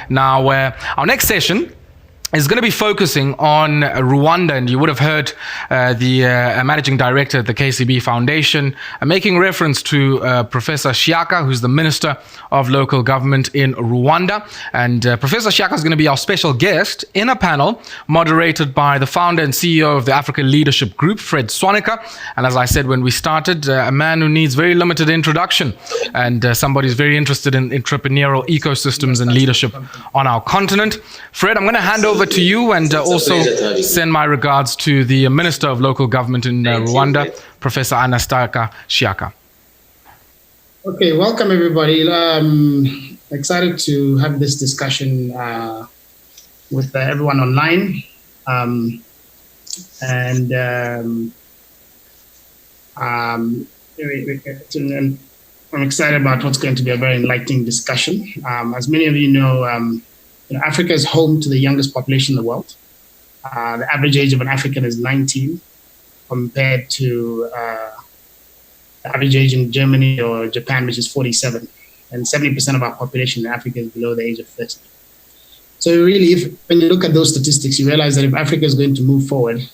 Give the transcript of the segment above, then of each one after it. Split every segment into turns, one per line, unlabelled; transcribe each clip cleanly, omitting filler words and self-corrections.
Now, our next session is going to be focusing on Rwanda, and you would have heard the managing director at the KCB Foundation making reference to Professor Shyaka, who's the Minister of Local Government in Rwanda. And Professor Shyaka is going to be our special guest in a panel moderated by the founder and CEO of the African Leadership Group, Fred Swaneker. And as I said when we started, a man who needs very limited introduction, and somebody who's very interested in entrepreneurial ecosystems and leadership on our continent. Fred, I'm going to hand over to you, and also send my regards to the Minister of Local Government in Rwanda, Professor Anastasiya Shyaka.
Okay, welcome everybody. Excited to have this discussion with everyone online. I'm excited about what's going to be a very enlightening discussion. As many of you know, Africa is home to the youngest population in the world. The average age of an African is 19, compared to the average age in Germany or Japan, which is 47. And 70% of our population in Africa is below the age of 30. So really, when you look at those statistics, you realize that if Africa is going to move forward,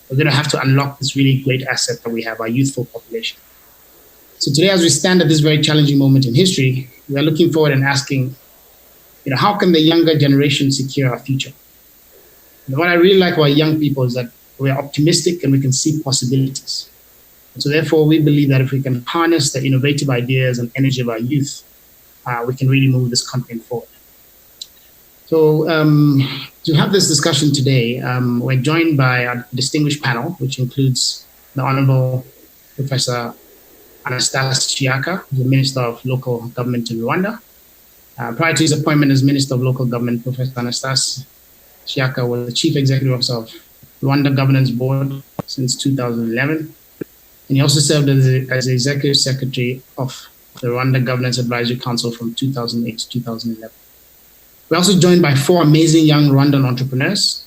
we're going to have to unlock this really great asset that we have, our youthful population. So today, as we stand at this very challenging moment in history, we are looking forward and asking, how can the younger generation secure our future? And what I really like about young people is that we're optimistic and we can see possibilities. And so therefore, we believe that if we can harness the innovative ideas and energy of our youth, we can really move this continent forward. So to have this discussion today, we're joined by a distinguished panel, which includes the Honorable Professor Anastasiya Shyaka, the Minister of Local Government in Rwanda. Prior to his appointment as Minister of Local Government, Professor Anastasiya Shyaka was the Chief Executive Officer of Rwanda Governance Board since 2011. And he also served as the Executive Secretary of the Rwanda Governance Advisory Council from 2008 to 2011. We're also joined by 4 amazing young Rwandan entrepreneurs,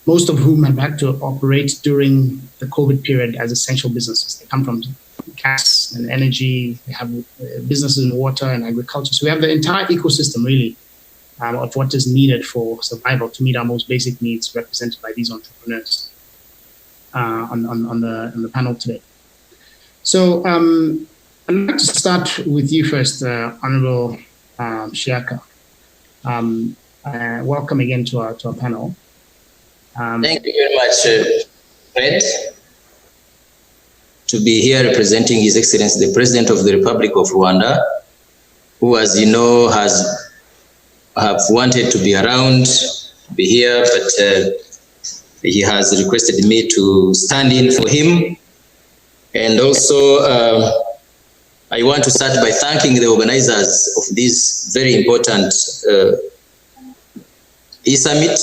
most of whom have had to operate during the COVID period as essential businesses. They come from gas and energy, they have businesses in water and agriculture. So we have the entire ecosystem really of what is needed for survival to meet our most basic needs represented by these entrepreneurs on the panel today. So I'd like to start with you first, Honorable Shyaka. Welcome again to our panel.
Thank you very much, Fred, to be here representing His Excellency, the President of the Republic of Rwanda, who, as you know, have wanted to be around, to be here, but he has requested me to stand in for him. And also, I want to start by thanking the organizers of this very important e-summit.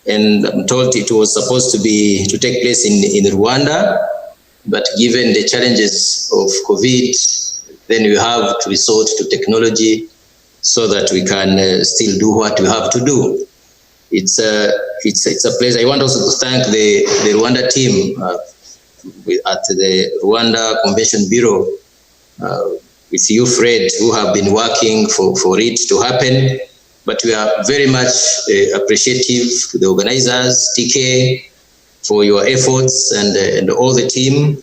And I'm told it was supposed to take place in Rwanda, but given the challenges of COVID, then we have to resort to technology so that we can still do what we have to do. It's a pleasure. I want also to thank the Rwanda team at the Rwanda Convention Bureau, with you, Fred, who have been working for it to happen. But we are very much appreciative to the organizers, TK, for your efforts, and all the team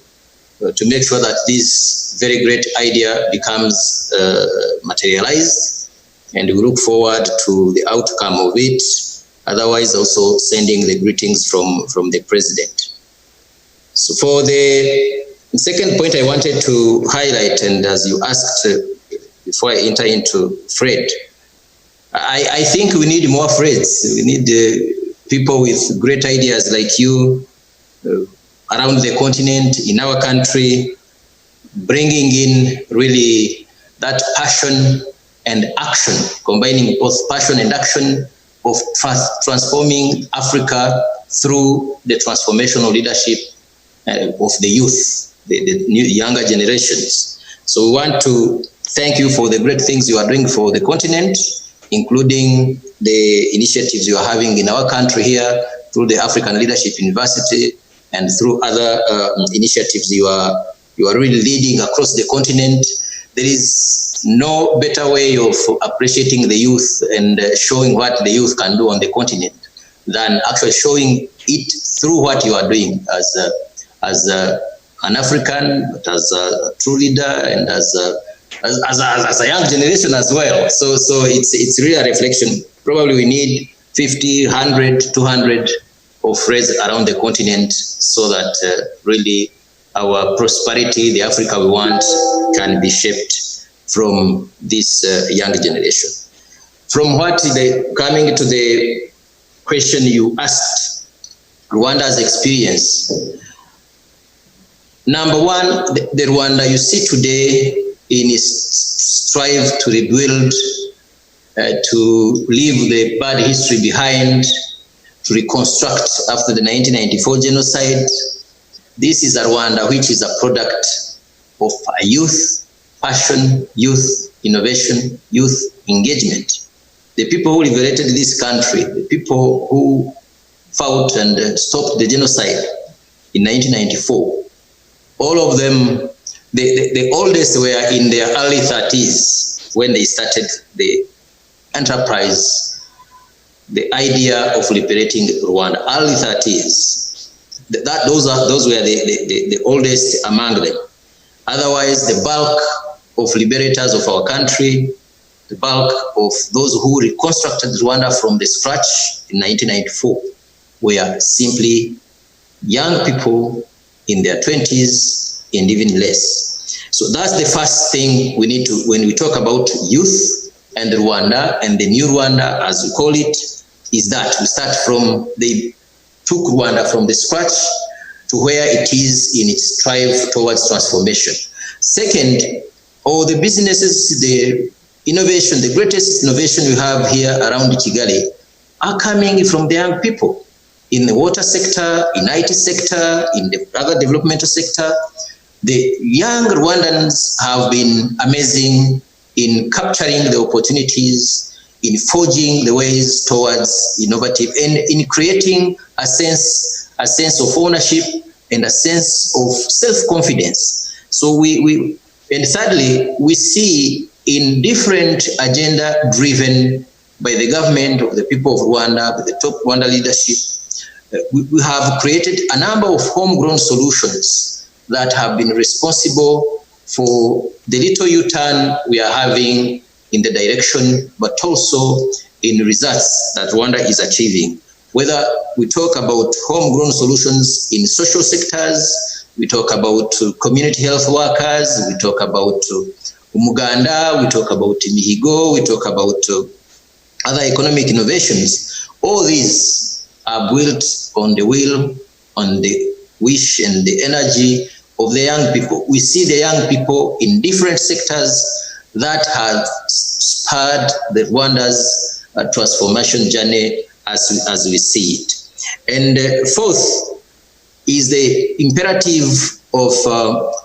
to make sure that this very great idea becomes materialized. And we look forward to the outcome of it. Otherwise, also sending the greetings from the President. So for the second point I wanted to highlight, and as you asked before I enter into Fred, I think we need more Freds. We need people with great ideas like you around the continent, in our country, bringing in really that passion and action, combining both passion and action of transforming Africa through the transformational leadership of the youth, the new younger generations. So we want to thank you for the great things you are doing for the continent, including the initiatives you are having in our country here through the African Leadership University and through other initiatives you are really leading across the continent. There is no better way of appreciating the youth and showing what the youth can do on the continent than actually showing it through what you are doing as an African, but as a true leader, and as a young generation as well. So it's really a reflection. Probably we need 50, 100, 200 of friends around the continent so that really our prosperity, the Africa we want, can be shaped from this young generation. From coming to the question you asked, Rwanda's experience. Number one, the Rwanda you see today in its strive to rebuild, to leave the bad history behind, to reconstruct after the 1994 genocide. This is a Rwanda which is a product of a youth passion, youth innovation, youth engagement. The people who liberated this country, the people who fought and stopped the genocide in 1994, all of them, the oldest were in their early 30s when they started the enterprise, the idea of liberating Rwanda, early 30s. Those were the oldest among them. Otherwise, the bulk of liberators of our country, the bulk of those who reconstructed Rwanda from the scratch in 1994 were simply young people in their 20s and even less. So that's the first thing we need to, when we talk about youth and Rwanda and the new Rwanda, as we call it, is that we start from, they took Rwanda from the scratch to where it is in its strive towards transformation. Second, all the businesses, the innovation, the greatest innovation we have here around Kigali are coming from the young people in the water sector, in IT sector, in the other developmental sector. The young Rwandans have been amazing in capturing the opportunities, in forging the ways towards innovative, and in creating a sense of ownership and a sense of self-confidence. So and thirdly, we see in different agenda driven by the government of the people of Rwanda, by the top Rwanda leadership, we have created a number of homegrown solutions that have been responsible for the little U-turn we are having in the direction, but also in results that Rwanda is achieving. Whether we talk about homegrown solutions in social sectors, we talk about community health workers, we talk about Umuganda, we talk about Mihigo, we talk about other economic innovations. All these are built on the will, on the wish and the energy of the young people. We see the young people in different sectors that have spurred the Rwanda's transformation journey as we see it. And fourth is the imperative of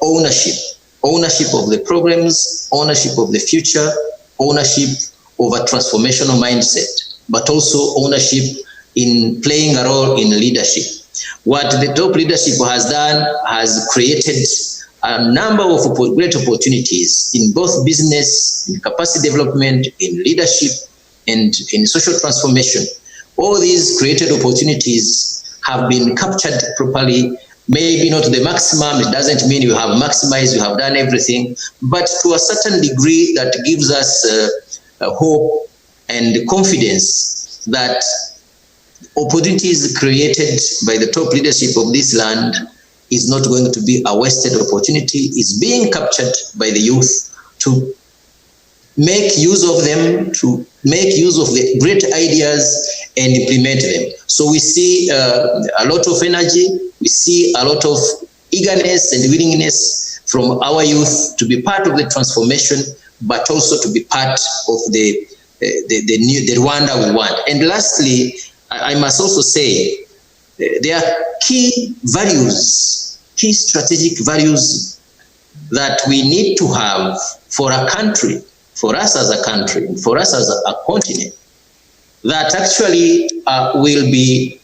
ownership of the programs, ownership of the future, ownership of a transformational mindset, but also ownership in playing a role in leadership. What the top leadership has done has created a number of great opportunities in both business, in capacity development, in leadership, and in social transformation. All these created opportunities have been captured properly, maybe not to the maximum. It doesn't mean you have maximized, you have done everything, but to a certain degree that gives us hope and confidence that opportunities created by the top leadership of this land is not going to be a wasted opportunity. It's being captured by the youth to make use of them, to make use of the great ideas and implement them. So we see a lot of energy, we see a lot of eagerness and willingness from our youth to be part of the transformation, but also to be part of the Rwanda we want. And lastly, I must also say there are key values, key strategic values that we need to have for a country, for us as a country, for us as a continent, that actually will be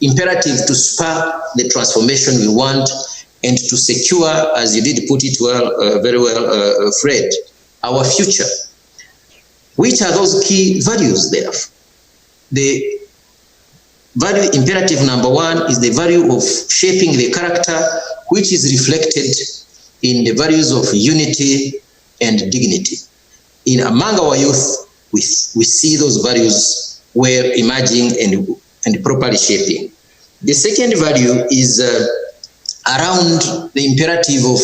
imperative to spur the transformation we want and to secure, as you did put it well, very well, Fred, our future. Which are those key values there? The value imperative number one is the value of shaping the character, which is reflected in the values of unity and dignity. Among our youth, we see those values were emerging and properly shaping. The second value is around the imperative of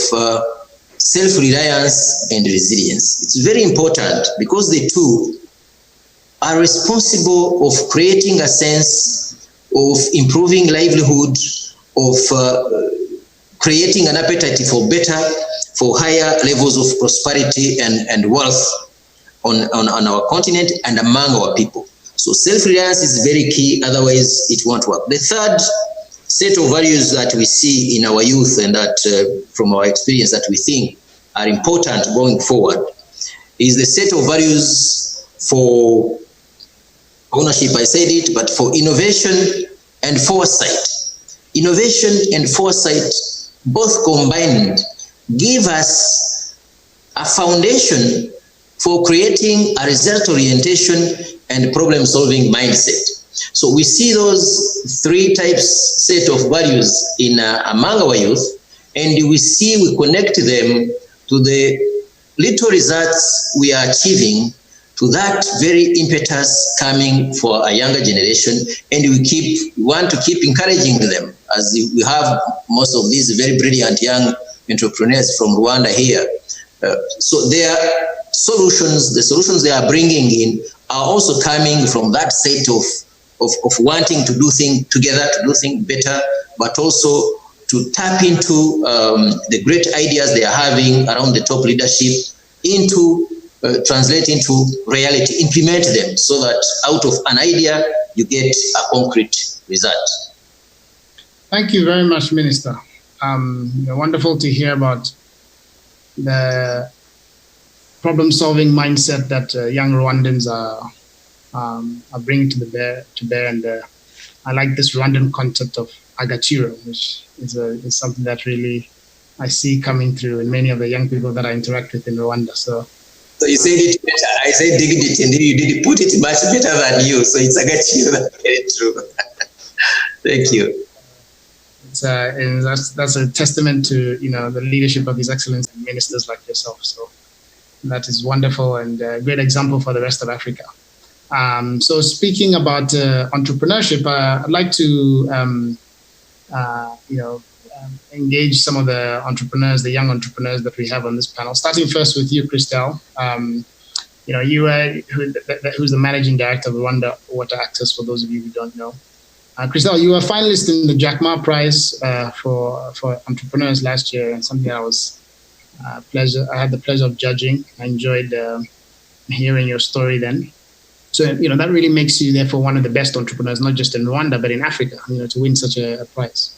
self-reliance and resilience. It's very important because the two are responsible of creating a sense of improving livelihood, of creating an appetite for better, for higher levels of prosperity and wealth on our continent and among our people. So self-reliance is very key, otherwise it won't work. The third set of values that we see in our youth and that from our experience that we think are important going forward is the set of values for ownership, I said it, but for innovation and foresight. Innovation and foresight, both combined, give us a foundation for creating a result orientation and problem-solving mindset. So we see those three types set of values in among our youth, and we connect them to the little results we are achieving, to that very impetus coming for a younger generation, and we want to keep encouraging them, as we have most of these very brilliant young entrepreneurs from Rwanda here. So their solutions, the solutions they are bringing in, are also coming from that set of wanting to do things together, to do things better, but also to tap into the great ideas they are having around the top leadership into translate into reality, implement them so that out of an idea you get a concrete result.
Thank you very much, Minister. Wonderful to hear about the problem-solving mindset that young Rwandans are bringing to bear, and I like this Rwandan concept of agaciro, which is something that really I see coming through in many of the young people that I interact with in Rwanda. So
you said it better. I said dignity, and you did put it much better than you. So it's agaciro. That's very true. Thank you.
And that's a testament to the leadership of His Excellency and ministers like yourself. So that is wonderful and a great example for the rest of Africa. So speaking about entrepreneurship, I'd like to engage some of the entrepreneurs, the young entrepreneurs that we have on this panel. Starting first with you, Christelle. You who's the managing director of Rwanda Water Access. For those of you who don't know, Christelle, you were a finalist in the Jack Ma Prize for entrepreneurs last year, and something I had the pleasure of judging. I enjoyed hearing your story then. So that really makes you therefore one of the best entrepreneurs, not just in Rwanda but in Africa. To win such a prize.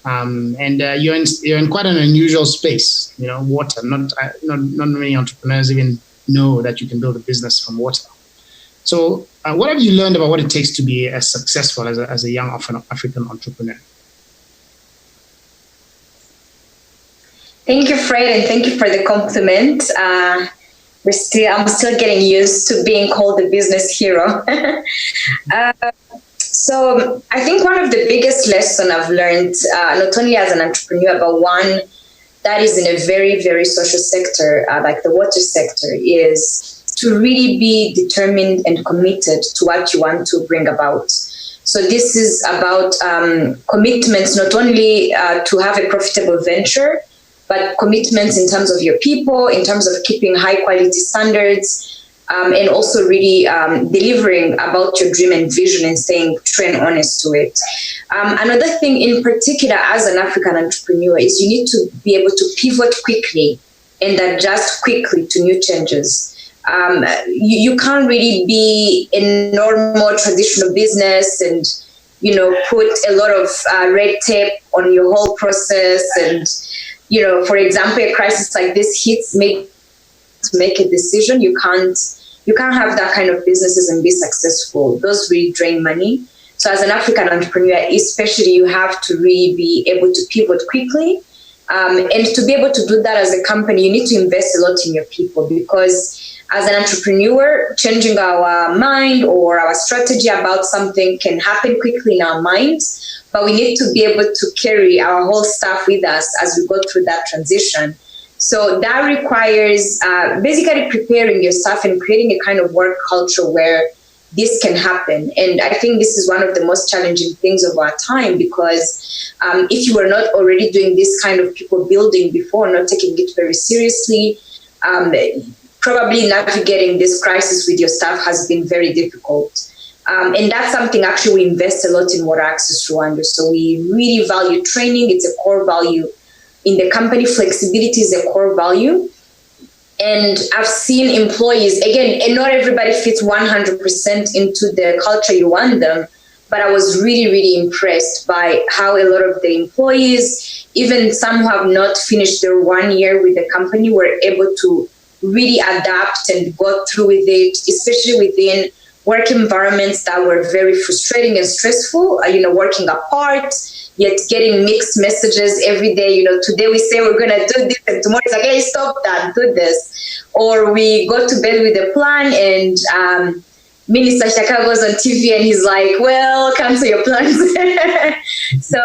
And you're in quite an unusual space. Water. Not many entrepreneurs even know that you can build a business from water. So, what have you learned about what it takes to be as successful as a young African entrepreneur?
Thank you, Fred, and thank you for the compliment. I'm still getting used to being called the business hero. So I think one of the biggest lessons I've learned, not only as an entrepreneur, but one that is in a very, very social sector, like the water sector, is to really be determined and committed to what you want to bring about. So this is about commitments, not only to have a profitable venture, but commitments in terms of your people, in terms of keeping high quality standards, and also really delivering about your dream and vision and staying true and honest to it. Another thing in particular as an African entrepreneur is you need to be able to pivot quickly and adjust quickly to new changes. You can't really be a normal traditional business and put a lot of red tape on your whole process. And for example, a crisis like this hits me to make a decision. You can't have that kind of businesses and be successful. Those really drain money. So as an African entrepreneur, especially, you have to really be able to pivot quickly And to be able to do that as a company, you need to invest a lot in your people, because as an entrepreneur, changing our mind or our strategy about something can happen quickly in our minds, but we need to be able to carry our whole staff with us as we go through that transition. So that requires basically preparing your staff and creating a kind of work culture where this can happen. And I think this is one of the most challenging things of our time, because if you were not already doing this kind of people building before, not taking it very seriously, probably navigating this crisis with your staff has been very difficult. And that's something actually we invest a lot in Water Access Rwanda. So we really value training. It's a core value in the company. Flexibility is a core value. And I've seen employees, again, and not everybody fits 100% into the culture you want them, but I was really, really impressed by how a lot of the employees, even some who have not finished their 1 year with the company, were able to really adapt and go through with it, especially within work environments that were very frustrating and stressful, working apart, yet getting mixed messages every day. Today we say we're going to do this, and tomorrow it's like, hey, stop that, do this. Or we go to bed with a plan, and Minister Shaka goes on TV and he's like, well, cancel your plans. So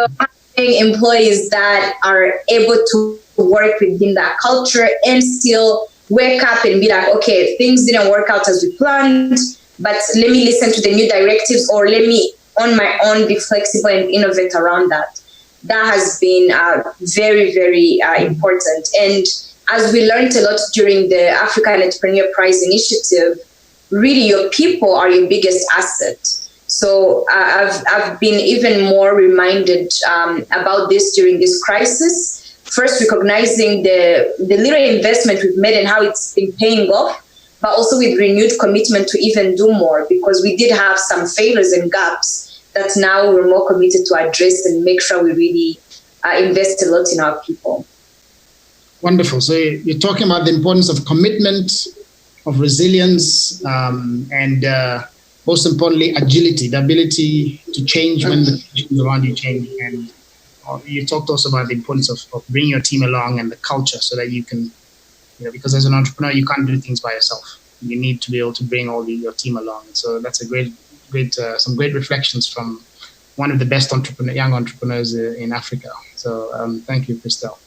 having employees that are able to work within that culture and still wake up and be like, okay, things didn't work out as we planned, but let me listen to the new directives, or let me on my own be flexible and innovate around that. That has been very, very important. And as we learned a lot during the African Entrepreneur Prize Initiative, really your people are your biggest asset. So I've been even more reminded about this during this crisis. First, recognizing the little investment we've made and how it's been paying off, but also with renewed commitment to even do more, because we did have some failures and gaps that now we're more committed to address and make sure we really invest a lot in our people.
Wonderful. So you're talking about the importance of commitment, of resilience, and most importantly, agility, the ability to change when the conditions around you change. And you talked also about the importance of bringing your team along and the culture, so that you can, because as an entrepreneur, you can't do things by yourself. You need to be able to bring all your team along. And so that's a great, some great reflections from one of the best young entrepreneurs in Africa. So thank you, Christelle.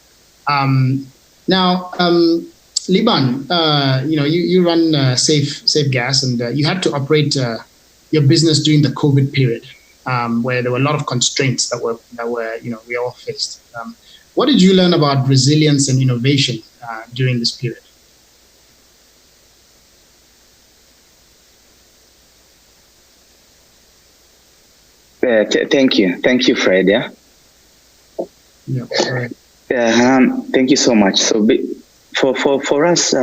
Now, Liban, you run Safe Gas, and you had to operate your business during the COVID period, where there were a lot of constraints that were we all faced. What did you learn about resilience and innovation during this period?
Thank you, Fred. Yeah.
Yeah. Right.
Thank you so much. So, for us,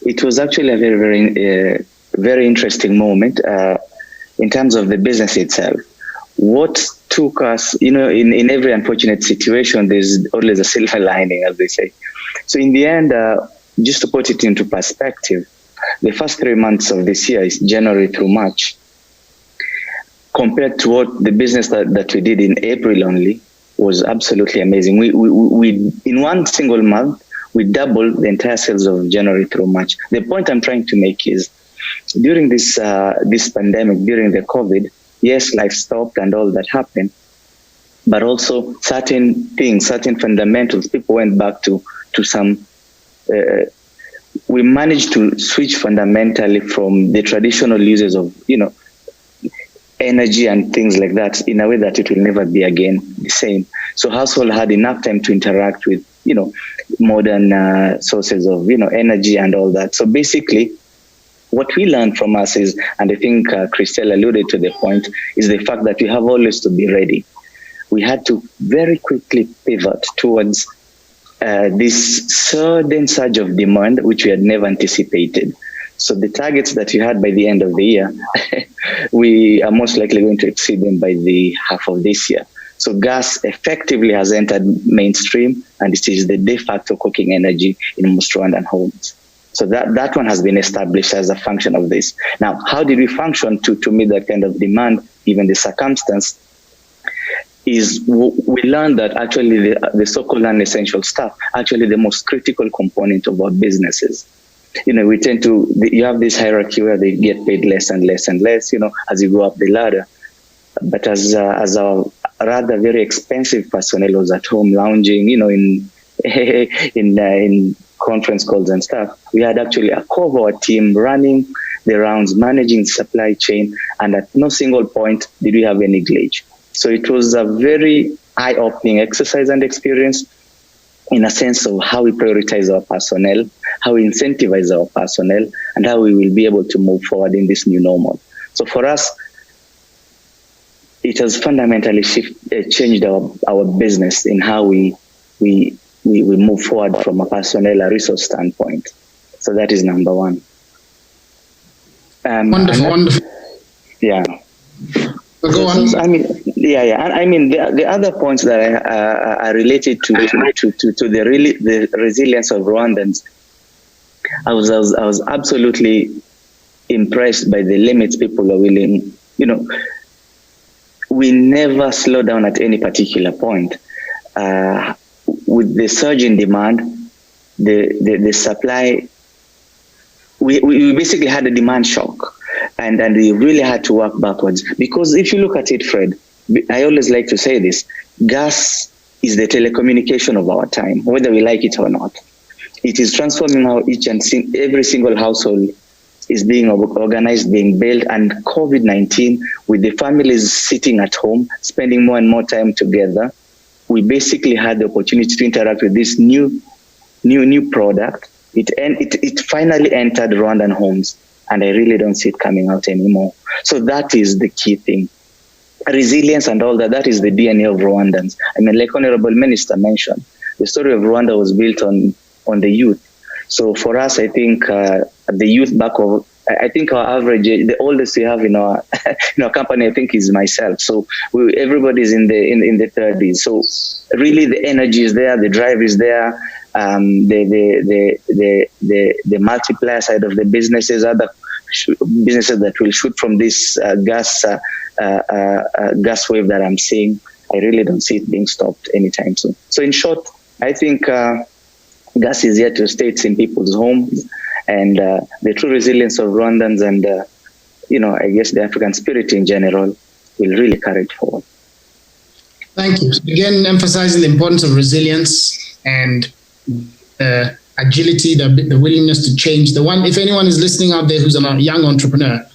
it was actually a very, very interesting moment in terms of the business itself. What took us, in every unfortunate situation, there's always a silver lining, as they say. So in the end, just to put it into perspective, the first 3 months of this year is January through March, compared to what the business that we did in April only, was absolutely amazing. We in one single month, we doubled the entire sales of January through March. The point I'm trying to make is, during this pandemic, during the COVID, yes, life stopped and all that happened, but also certain things, certain fundamentals, people went back to some. We managed to switch fundamentally from the traditional uses of energy and things like that in a way that it will never be again the same. So household had enough time to interact with modern sources of energy and all that. So basically, what we learned from us is, and I think Christelle alluded to the point, is the fact that we have always to be ready. We had to very quickly pivot towards this sudden surge of demand, which we had never anticipated. So the targets that we had by the end of the year, we are most likely going to exceed them by the half of this year. So gas effectively has entered mainstream, and it is the de facto cooking energy in most Rwandan homes. So that one has been established as a function of this. Now, how did we function to meet that kind of demand, given the circumstance? we learned that actually the so-called non-essential staff actually the most critical component of our businesses. We tend to, you have this hierarchy where they get paid less and less and less, as you go up the ladder. But as our rather very expensive personnel was at home lounging, in conference calls and stuff, we had actually a core of our team running the rounds, managing supply chain, and at no single point did we have any glitch. So it was a very eye-opening exercise and experience in a sense of how we prioritize our personnel, how we incentivize our personnel, and how we will be able to move forward in this new normal. So for us, it has fundamentally changed our business in how we move forward from a personnel, a resource standpoint. So that is number one.
Wonderful.
Yeah.
Go on.
The other points that are related to the resilience of Rwandans. I was absolutely impressed by the limits people are willing. We never slow down at any particular point. With the surge in demand, the supply, we basically had a demand shock. And we really had to work backwards. Because if you look at it, Fred, I always like to say this, gas is the telecommunication of our time, whether we like it or not. It is transforming how every single household is being organized, being built, and COVID-19, with the families sitting at home, spending more and more time together, we basically had the opportunity to interact with this new product. It finally entered Rwandan homes. And I really don't see it coming out anymore. So that is the key thing. Resilience and all that is the DNA of Rwandans. Like Honorable Minister mentioned, the story of Rwanda was built on the youth. So for us, I think the youth I think our average age, the oldest we have in our company, I think, is myself. So everybody's in the 30s. So really the energy is there, the drive is there. The multiplier side of the businesses, other businesses that will shoot from this gas wave that I'm seeing, I really don't see it being stopped anytime soon. So in short, I think gas is here to stay. It's in people's homes, and the true resilience of Rwandans and I guess the African spirit in general will really carry it forward.
Thank you. Again, emphasizing the importance of resilience and agility, the willingness to change. If anyone is listening out there who's a young entrepreneur,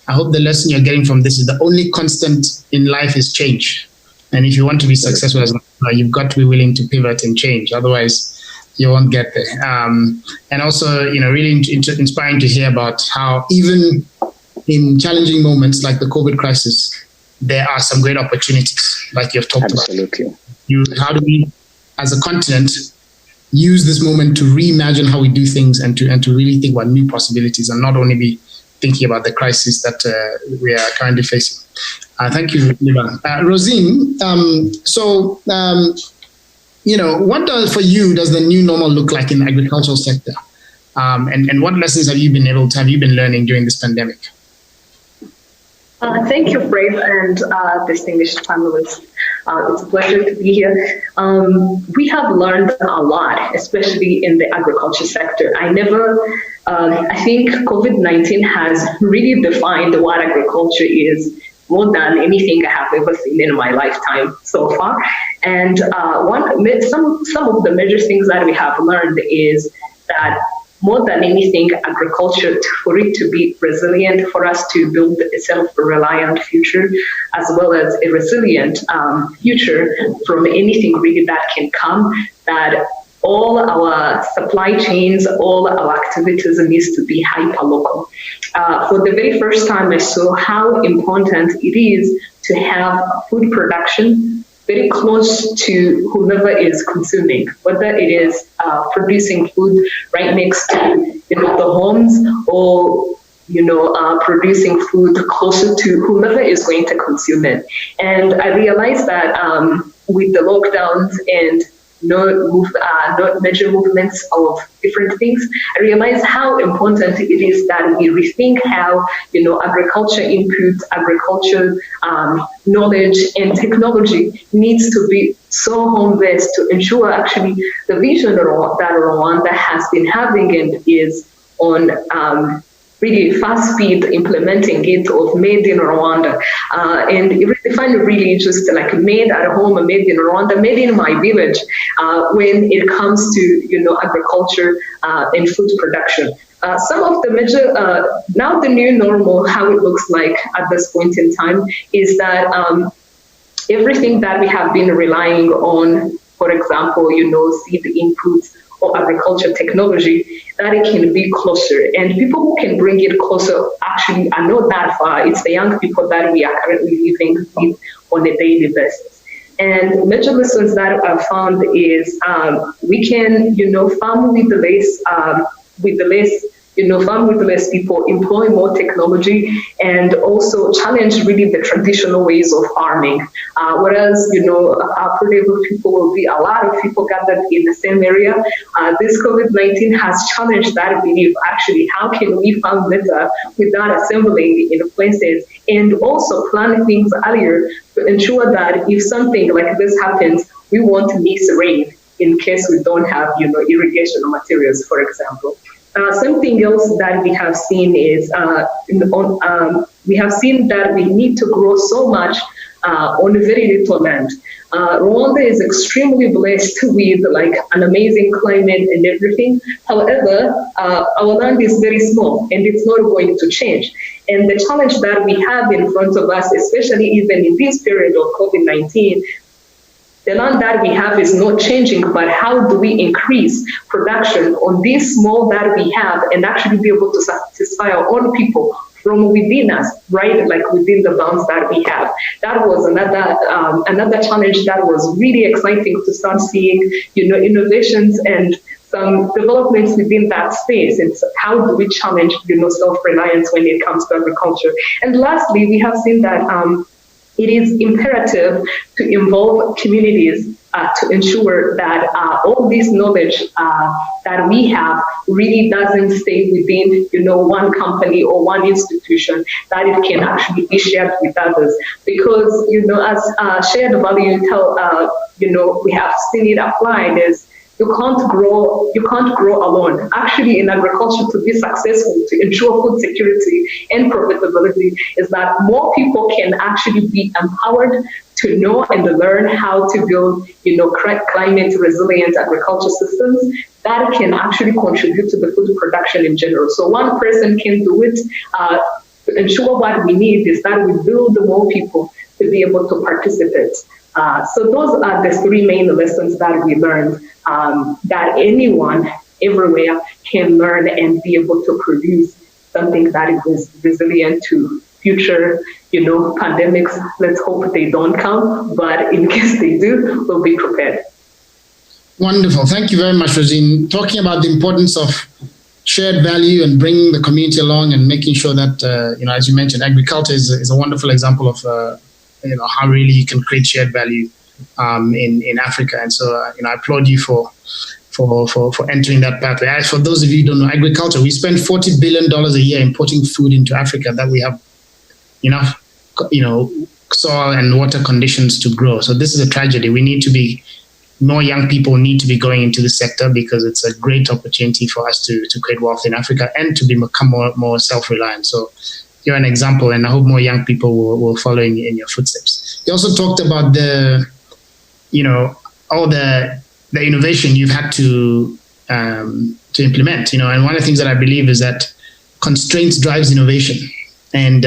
I hope the lesson you're getting from this is the only constant in life is change. And if you want to be successful as an entrepreneur, you've got to be willing to pivot and change. Otherwise, you won't get there. And also, really inspiring to hear about how even in challenging moments like the COVID crisis, there are some great opportunities, like you've talked about.
Absolutely.
How do we, as a continent, use this moment to reimagine how we do things and to really think about new possibilities and not only be thinking about the crisis that we are currently facing. Thank you, Liban. Rosine, what does the new normal look like in the agricultural sector? And what lessons have you been learning during this pandemic?
Thank you, Fred, and distinguished panelists. It's a pleasure to be here. We have learned a lot, especially in the agriculture sector. I think COVID-19 has really defined what agriculture is more than anything I have ever seen in my lifetime so far. And some of the major things that we have learned is that more than anything, agriculture, for it to be resilient, for us to build a self-reliant future, as well as a resilient future from anything really that can come, that all our supply chains, all our activities needs to be hyper-local. For the very first time, I saw how important it is to have food production very close to whomever is consuming, whether it is producing food right next to the homes or producing food closer to whomever is going to consume it. And I realized that with the lockdowns and not major movements of different things, I realized how important it is that we rethink how, agriculture input, agriculture knowledge and technology needs to be so home-based to ensure actually the vision that Rwanda has been having and is on really fast speed implementing it of made in Rwanda. And I find it really just like made at home, made in Rwanda, made in my village when it comes to, agriculture and food production. Some of the major, now the new normal, how it looks like at this point in time is that everything that we have been relying on, for example, seed inputs or agriculture technology, that it can be closer. And people who can bring it closer actually are not that far. It's the young people that we are currently living with on a daily basis. And major lessons that I've found is we can, farm with the less people, employ more technology, and also challenge really the traditional ways of farming. Whereas, affordable people will be a lot of people gathered in the same area. This COVID-19 has challenged that belief. Actually, how can we farm better without assembling in places, and also plan things earlier to ensure that if something like this happens, we won't miss rain in case we don't have, irrigation materials, for example. Something else that we have seen is we have seen that we need to grow so much on very little land. Rwanda is extremely blessed with like an amazing climate and everything. However, our land is very small and it's not going to change. And the challenge that we have in front of us, especially even in this period of COVID-19, the land that we have is not changing, but how do we increase production on this small that we have and actually be able to satisfy our own people from within us, right? Like within the bounds that we have. That was another challenge that was really exciting to start seeing, innovations and some developments within that space. And so how do we challenge, self-reliance when it comes to agriculture? And lastly, we have seen that it is imperative to involve communities to ensure that all this knowledge that we have really doesn't stay within, one company or one institution, that it can actually be shared with others. Because, as shared value we have seen it applied is, you can't grow alone. Actually, in agriculture, to be successful, to ensure food security and profitability, is that more people can actually be empowered to know and learn how to build, climate resilient agriculture systems that can actually contribute to the food production in general. So one person can do it. To ensure what we need is that we build more people to be able to participate. So those are the three main lessons that we learned, that anyone, everywhere, can learn and be able to produce something that is resilient to future, pandemics. Let's hope they don't come, but in case they do, we'll be prepared.
Wonderful. Thank you very much, Rosine. Talking about the importance of shared value and bringing the community along and making sure that, as you mentioned, agriculture is a wonderful example of how really you can create shared value in Africa. And so, I applaud you for entering that pathway. As for those of you who don't know, agriculture, we spend $40 billion a year importing food into Africa that we have enough, soil and water conditions to grow. So this is a tragedy. More young people need to be going into the sector because it's a great opportunity for us to create wealth in Africa and to become more self-reliant. So you're an example, and I hope more young people will follow in your footsteps. You also talked about all the innovation you've had to implement, and one of the things that I believe is that constraints drives innovation. And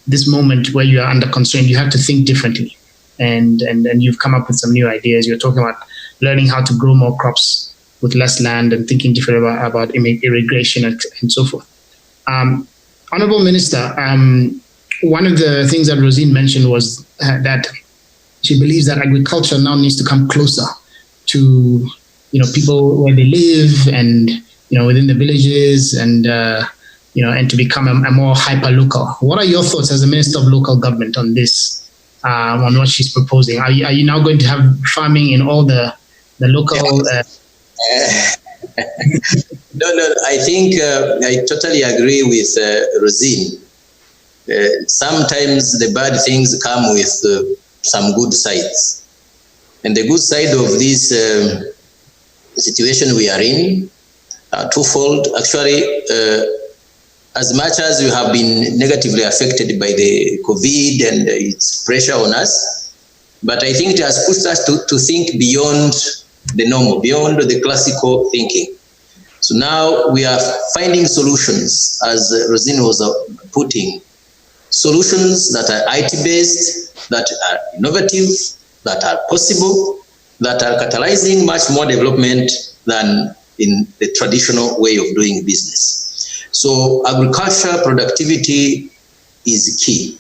this moment where you are under constraint, you have to think differently. And you've come up with some new ideas. You're talking about learning how to grow more crops with less land and thinking different about irrigation and so forth. Honorable Minister, one of the things that Rosine mentioned was that she believes that agriculture now needs to come closer to people where they live and within the villages and and to become a more hyper local. What are your thoughts as a Minister of Local Government on this? On what she's proposing? Are you now going to have farming in all the the local.
No, I think I totally agree with Rosine. Sometimes the bad things come with some good sides. And the good side of this situation we are in are twofold. Actually, as much as we have been negatively affected by the COVID and its pressure on us, but I think it has pushed us to think beyond the normal, beyond the classical thinking. So now we are finding solutions, as Rosine was putting, solutions that are IT-based, that are innovative, that are possible, that are catalyzing much more development than in the traditional way of doing business. So agriculture productivity is key.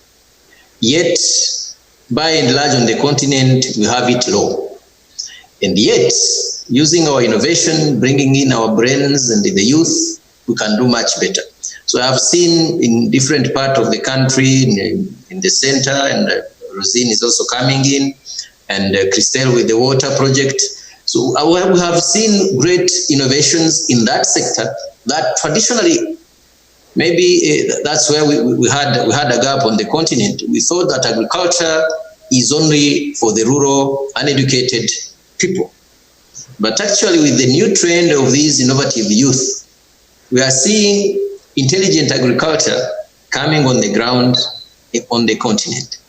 Yet, by and large on the continent, we have it low. And yet, using our innovation, bringing in our brains and the youth, we can do much better. So I've seen in different parts of the country, in the center, and Rosine is also coming in, and Christelle with the water project. So we have seen great innovations in that sector that traditionally, maybe that's where we had a gap on the continent. We thought that agriculture is only for the rural, uneducated people. But actually, with the new trend of these innovative youth, we are seeing intelligent agriculture coming on the ground on the continent.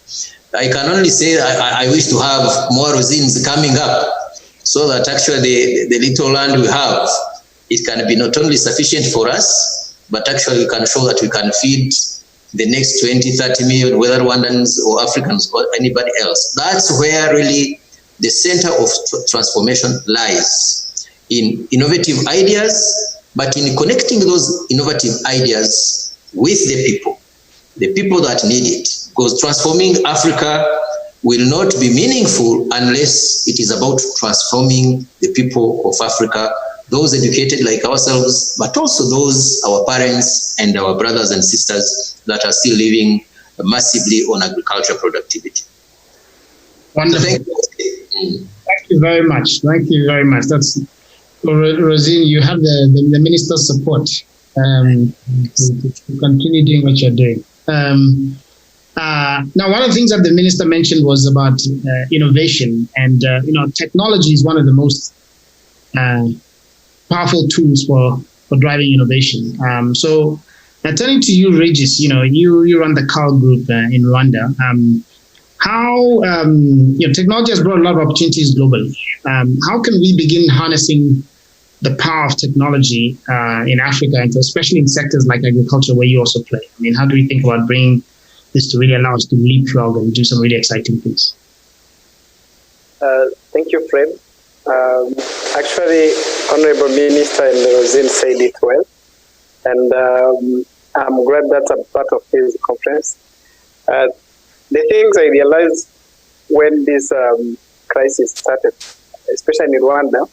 I can only say I wish to have more Rosines coming up so that actually the little land we have, it can be not only sufficient for us, but actually we can show that we can feed the next 20, 30 million, whether Rwandans or Africans or anybody else. That's where really the center of transformation lies, in innovative ideas, but in connecting those innovative ideas with the people that need it. Because transforming Africa will not be meaningful unless it is about transforming the people of Africa, those educated like ourselves, but also those, our parents and our brothers and sisters that are still living massively on agriculture productivity.
Wonderful.
So
thank you very much. Thank you very much. That's Rosine, you have the minister's support to continue doing what you're doing. Now, one of the things that the minister mentioned was about innovation, and technology is one of the most powerful tools for driving innovation. So, turning to you, Regis, you run the CAL group in Rwanda. How technology has brought a lot of opportunities globally. How can we begin harnessing the power of technology in Africa, and especially in sectors like agriculture, where you also play? I mean, how do we think about bringing this to really allow us to leapfrog and do some really exciting things?
Thank you, Fred. Actually, Honorable Minister and Rosine said it well, and I'm glad that I'm part of this conference. The things I realized when this crisis started, especially in Rwanda,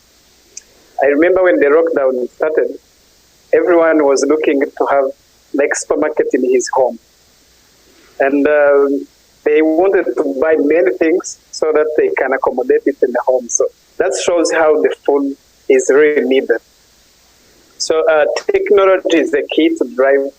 I remember when the lockdown started, everyone was looking to have like supermarket in his home. And they wanted to buy many things so that they can accommodate it in the home. So that shows how the food is really needed. So technology is the key to drive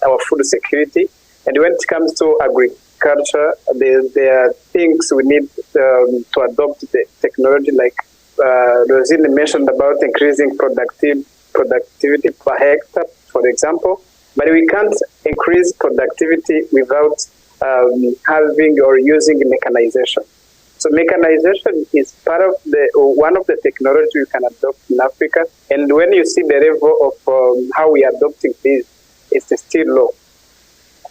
our food security. And when it comes to agriculture, there are things we need to adopt the technology, like Rosine mentioned about increasing productivity per hectare, for example. But we can't increase productivity without having or using mechanization. So mechanization is part of one of the technology we can adopt in Africa. And when you see the level of how we are adopting this, it's still low.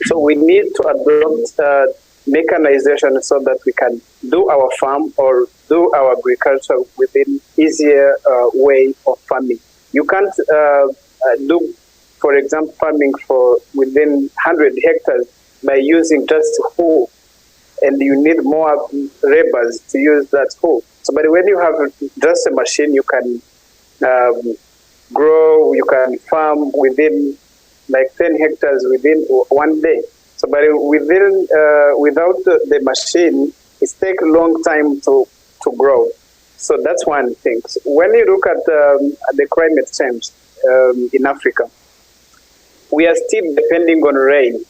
So we need to adopt mechanization so that we can do our farm or do our agriculture within easier way of farming. You can't do, for example, farming for within 100 hectares by using just hoe, and you need more laborers to use that hoe. So, but when you have just a machine, you can grow, you can farm within like 10 hectares within one day. So, but without the machine, it takes a long time to grow. So that's one thing. So when you look at the climate change in Africa, we are still depending on rain.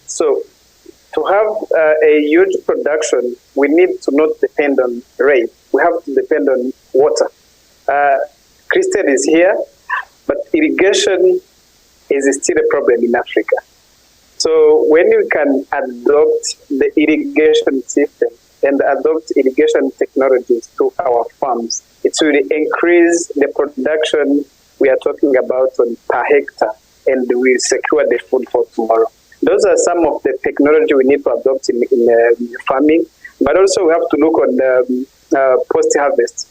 So to have a huge production, we need to not depend on rain. We have to depend on water. Christian is here, but irrigation is still a problem in Africa. So when you can adopt the irrigation system and adopt irrigation technologies to our farms, it will increase the production we are talking about on per hectare, and we secure the food for tomorrow. Those are some of the technology we need to adopt in farming, but also we have to look on the post-harvest.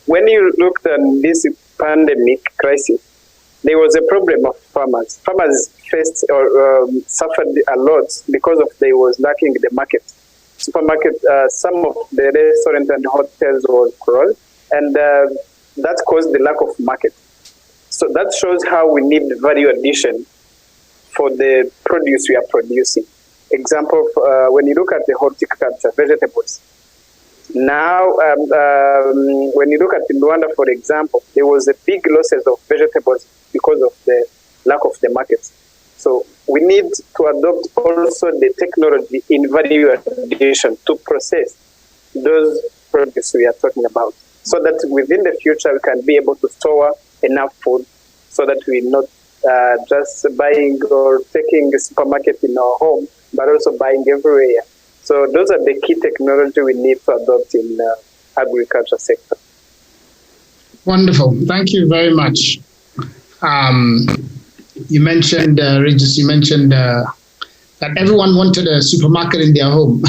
When you looked at this pandemic crisis, there was a problem of farmers. Farmers faced or suffered a lot because of they was lacking the market. Supermarket, some of the restaurants and hotels were closed, and that caused the lack of market. So that shows how we need value addition for the produce we are producing. Example, when you look at the horticulture, vegetables. Now, when you look at in Rwanda, for example, there was a big losses of vegetables because of the lack of the market. So we need to adopt also the technology in value addition to process those produce we are talking about, so that within the future we can be able to store enough food, so that we're not just buying or taking a supermarket in our home, but also buying everywhere. So those are the key technology we need to adopt in agriculture sector.
Wonderful. Thank you very much. You mentioned, Regis, you mentioned that everyone wanted a supermarket in their home.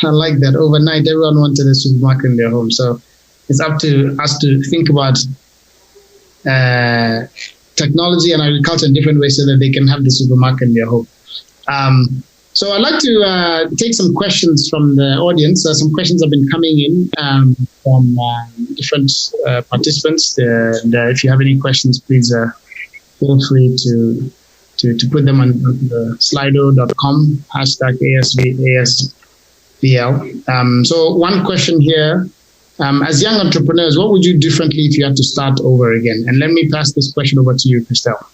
I like that. Overnight, everyone wanted a supermarket in their home. So it's up to us to think about technology and agriculture in different ways so that they can have the supermarket in their home. So I'd like to take some questions from the audience. Some questions have been coming in from different participants. If you have any questions, please feel free to put them on the slido.com, #ASVL. So one question here, as young entrepreneurs, what would you do differently if you had to start over again? And let me pass this question over to you, Christelle.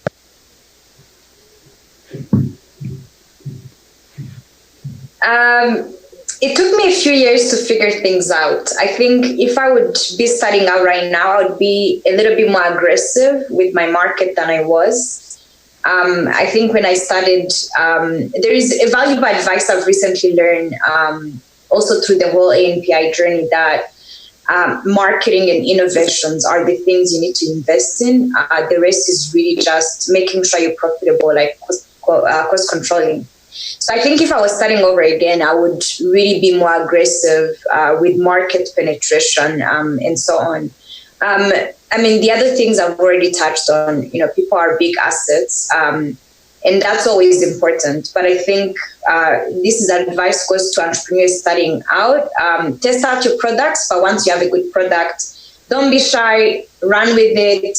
It took me a few years to figure things out. I think if I would be starting out right now, I would be a little bit more aggressive with my market than I was. I think when I started, there is a valuable advice I've recently learned, also through the whole ANPI journey, that marketing and innovations are the things you need to invest in. The rest is really just making sure you're profitable, like cost controlling. So I think if I was starting over again, I would really be more aggressive with market penetration and so on. I mean, the other things I've already touched on, people are big assets, and that's always important. But I think this is advice goes to entrepreneurs starting out. Test out your products, but once you have a good product, don't be shy, run with it.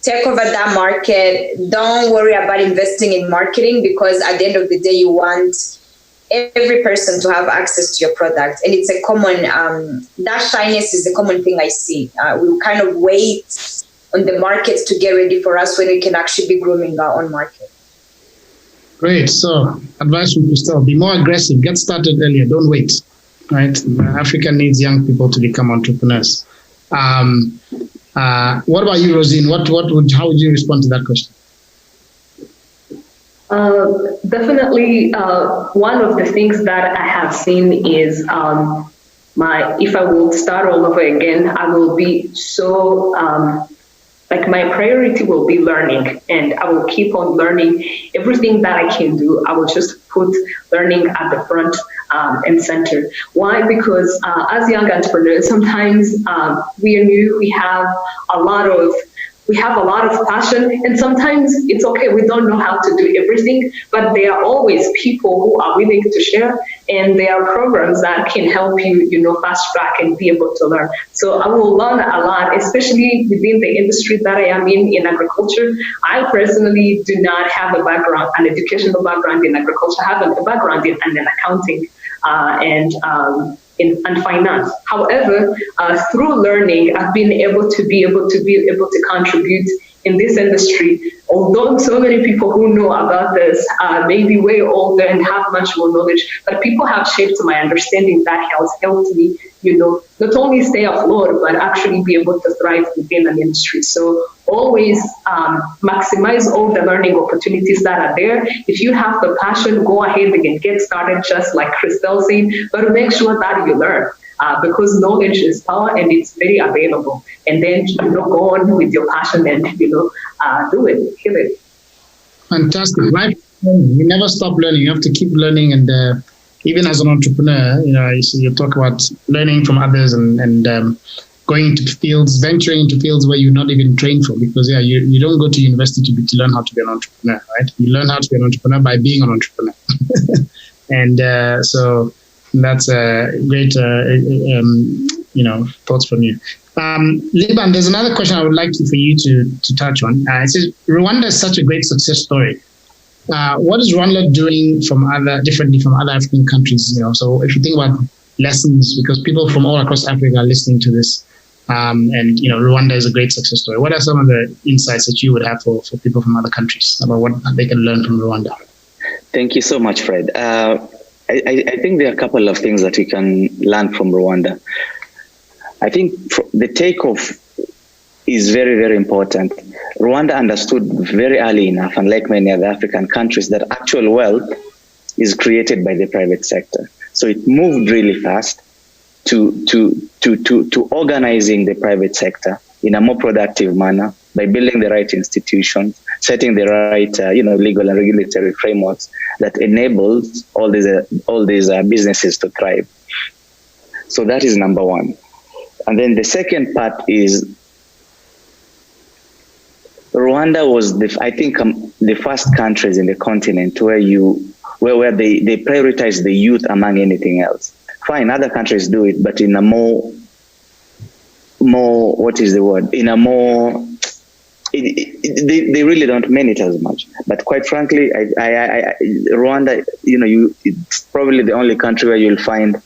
Take over that market. Don't worry about investing in marketing, because at the end of the day, you want every person to have access to your product. And it's a common, that shyness is a common thing I see. We kind of wait on the market to get ready for us when we can actually be grooming our own market.
Great. So advice from Christelle, be more aggressive, get started earlier, don't wait, right? Africa needs young people to become entrepreneurs. What about you, Rosine? How would you respond to that question?
Definitely, one of the things that I have seen is if I will start all over again, I will be so my priority will be learning, and I will keep on learning everything that I can do. I will just put learning at the front and center. Why? Because as young entrepreneurs, sometimes we are new. We have a lot of passion, and sometimes it's okay. We don't know how to do everything, but there are always people who are willing to share, and there are programs that can help you, fast track and be able to learn. So I will learn a lot, especially within the industry that I am in agriculture. I personally do not have an educational background in agriculture. I have a background in accounting. and finance. However, through learning, I've been able to contribute in this industry. Although so many people who know about this may be way older and have much more knowledge, but people have shaped my understanding that has helped me, not only stay afloat, but actually be able to thrive within an industry. So always maximize all the learning opportunities that are there. If you have the passion, go ahead and get started, just like Christelle said, but make sure that you learn. Because knowledge is power and it's very available. And then go on with your passion and do it, kill it.
Fantastic. Right? You never stop learning. You have to keep learning, and even as an entrepreneur, you talk about learning from others and going into fields, venturing into fields where you're not even trained for, because you don't go to university to learn how to be an entrepreneur, right? You learn how to be an entrepreneur by being an entrepreneur. And so that's a great, thoughts from you. Liban, there's another question I would like for you to touch on. It says, Rwanda is such a great success story. What is Rwanda doing differently from other African countries? So if you think about lessons, because people from all across Africa are listening to this, and Rwanda is a great success story. What are some of the insights that you would have for people from other countries about what they can learn from Rwanda?
Thank you so much, Fred. I think there are a couple of things that we can learn from Rwanda. I think the takeoff is very, very important. Rwanda understood very early enough, unlike many other African countries, that actual wealth is created by the private sector. So it moved really fast to organizing the private sector in a more productive manner by building the right institutions, setting the right legal and regulatory frameworks that enables all these businesses to thrive. So that is number one. And then the second part is Rwanda was the first countries in the continent where they prioritize the youth among anything else. Fine, other countries do it, but in a more what is the word? In a more they really don't mean it as much. But quite frankly, Rwanda, it's probably the only country where you'll find,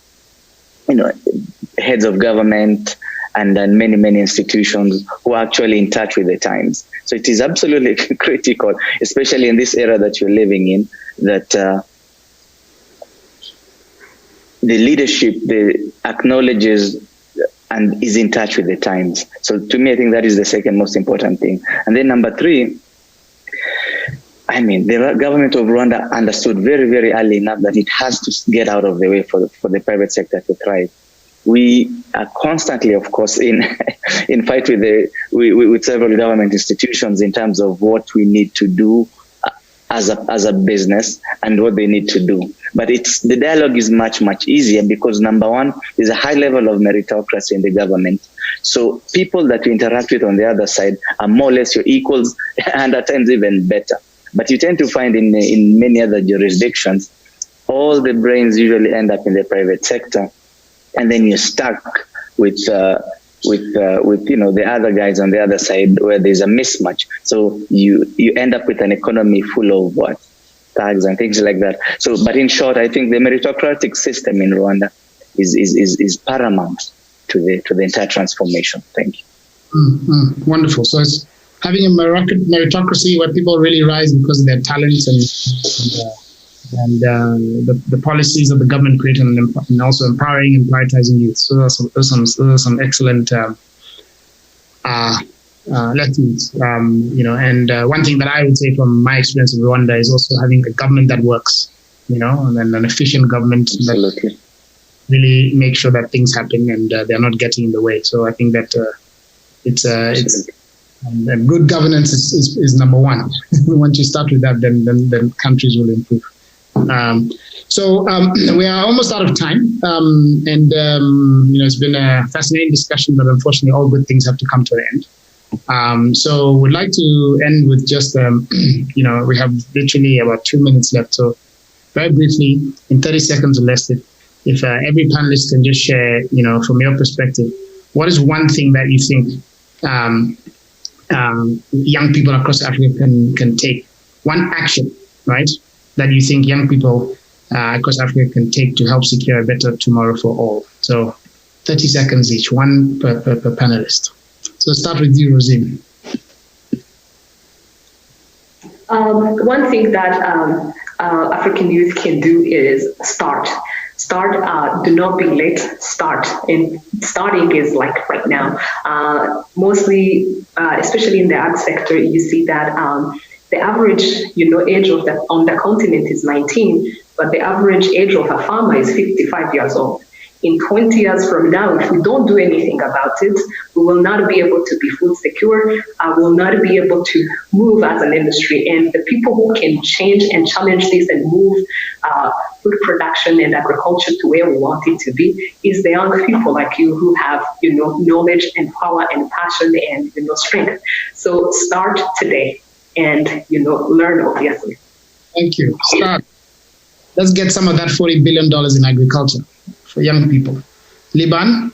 heads of government and then many institutions who are actually in touch with the times. So it is absolutely critical, especially in this era that you're living in, that the leadership acknowledges and is in touch with the times. So to me, I think that is the second most important thing. And then number three, the government of Rwanda understood very, very early enough that it has to get out of the way for the private sector to thrive. We are constantly, of course, in fight with several government institutions in terms of what we need to do as a business and what they need to do. But the dialogue is much, much easier because number one, there's a high level of meritocracy in the government. So people that you interact with on the other side are more or less your equals and at times even better. But you tend to find in many other jurisdictions, all the brains usually end up in the private sector. And then you're stuck with the other guys on the other side where there's a mismatch. So you end up with an economy full of tags and things like that. So, but in short, I think the meritocratic system in Rwanda is paramount to the entire transformation. Thank you.
Wonderful. So it's having a meritocracy where people really rise because of their talents and the policies that the government created, and also empowering and prioritizing youth. So those are some excellent lessons. And one thing that I would say from my experience in Rwanda is also having a government that works, and then an efficient government
Absolutely.
that really makes sure that things happen and they're not getting in the way. So I think that it's good governance is number one. Once you start with that, then countries will improve. So we are almost out of time, and it's been a fascinating discussion, but unfortunately all good things have to come to an end. So we'd like to end with just, we have literally about 2 minutes left. So very briefly, in 30 seconds or less, if every panelist can just share, from your perspective, what is one thing that you think young people across Africa can take? One action, right, that you think young people across Africa can take to help secure a better tomorrow for all. So 30 seconds each, one per panelist. So start with you, Rosine.
One thing that African youth can do is start. Do not be late, start. And starting is like right now. Mostly, especially in the ag sector, you see that the average age on the continent is 19, but the average age of a farmer is 55 years old. In 20 years from now, if we don't do anything about it, we will not be able to be food secure, we will not be able to move as an industry. And the people who can change and challenge this and move food production and agriculture to where we want it to be is the young people like you who have, knowledge and power and passion and, strength. So start today and, learn, obviously.
Thank you. Start. Let's get some of that $40 billion in agriculture for young people. Liban?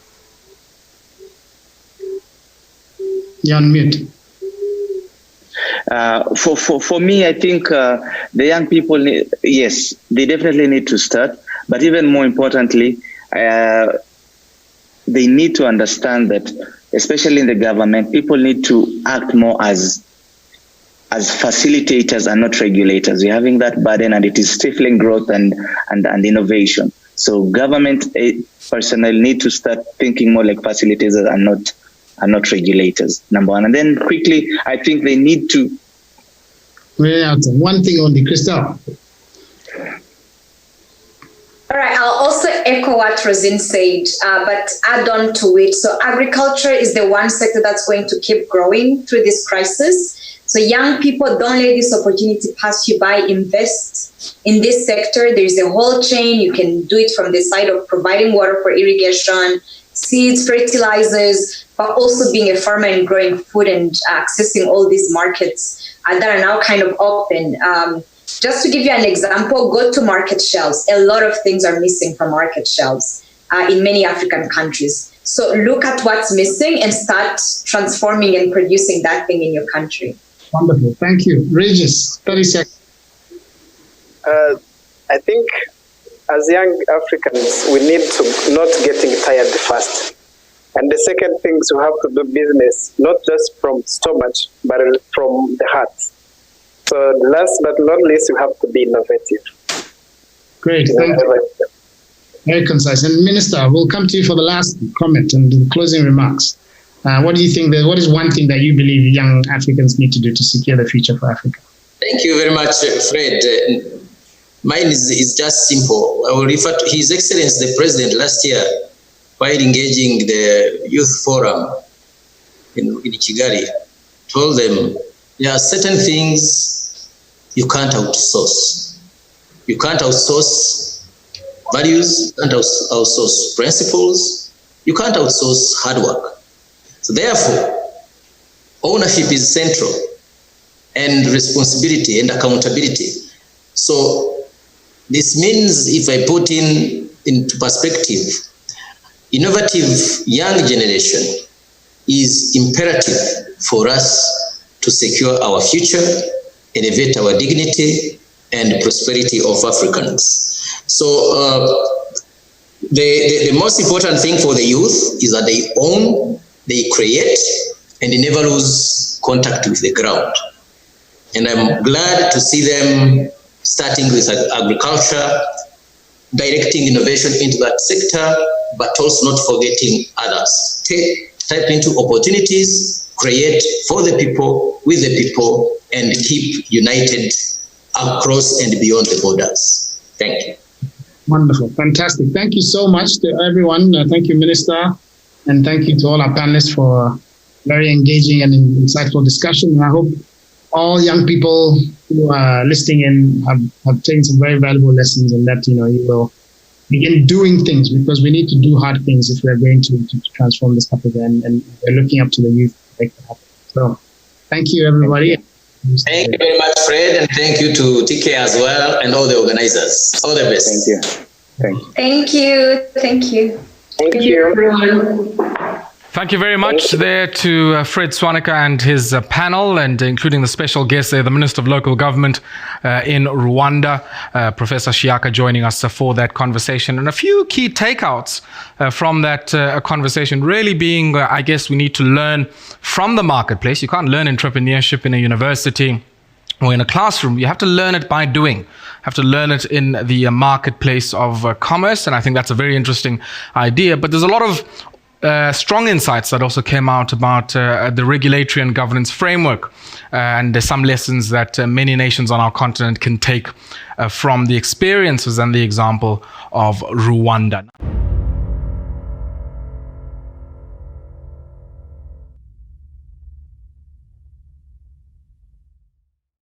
You're on mute.
For me, I think the young people, yes, they definitely need to start. But even more importantly, they need to understand that, especially in the government, people need to act more as facilitators and not regulators. We're having that burden, and it is stifling growth and innovation. So government personnel need to start thinking more like facilitators and not regulators, number one. And then quickly, I think they need to...
One thing only, Christelle.
All right, I'll also echo what Rosine said, but add on to it. So agriculture is the one sector that's going to keep growing through this crisis. So young people, don't let this opportunity pass you by. Invest in this sector. There's a whole chain. You can do it from the side of providing water for irrigation, seeds, fertilizers, but also being a farmer and growing food and accessing all these markets that are now kind of open. Just to give you an example, go to market shelves. A lot of things are missing from market shelves in many African countries. So look at what's missing and start transforming and producing that thing in your country.
Wonderful. Thank you. Regis, 30 seconds.
I think as young Africans, we need to not getting tired fast. And the second thing is we have to do business, not just from stomach, but from the heart. So last but not least, you have to be innovative.
Great. Thank you. Very concise. And Minister, we'll come to you for the last comment and the closing remarks. What do you think? What is one thing that you believe young Africans need to do to secure the future for Africa?
Thank you very much, Fred. Mine is just simple. I will refer to His Excellency the President last year, while engaging the youth forum in Kigali, told them there are certain things you can't outsource. You can't outsource values, you can't outsource principles, you can't outsource hard work. So therefore, ownership is central, and responsibility and accountability. So this means, if I put into perspective, innovative young generation is imperative for us to secure our future, elevate our dignity and prosperity of Africans. So the most important thing for the youth is that they own, they create, and they never lose contact with the ground. And I'm glad to see them starting with agriculture, directing innovation into that sector, but also not forgetting others. Type into opportunities, create for the people, with the people, and keep united across and beyond the borders. Thank you.
Wonderful. Fantastic. Thank you so much to everyone. Thank you, Minister. And thank you to all our panelists for very engaging and insightful discussion. And I hope all young people who are listening in have taken some very valuable lessons, and that you will begin doing things, because we need to do hard things if we're going to transform this Africa, and we're looking up to the youth to make that happen. So thank you, everybody.
Thank you very much, Fred, and thank you to TK as well and all the organizers. All the best.
Thank you.
Thank you. Thank you.
Thank you, everyone.
Thank you very much there to Fred Swanepoel and his panel, and including the special guest there, the Minister of Local Government in Rwanda, Professor Shiaka, joining us for that conversation. And a few key takeouts from that conversation really being, I guess we need to learn from the marketplace. You can't learn entrepreneurship in a university or in a classroom. You have to learn it by doing. You have to learn it in the marketplace of commerce. And I think that's a very interesting idea. But there's a lot of strong insights that also came out about the regulatory and governance framework. And there's some lessons that many nations on our continent can take from the experiences and the example of Rwanda.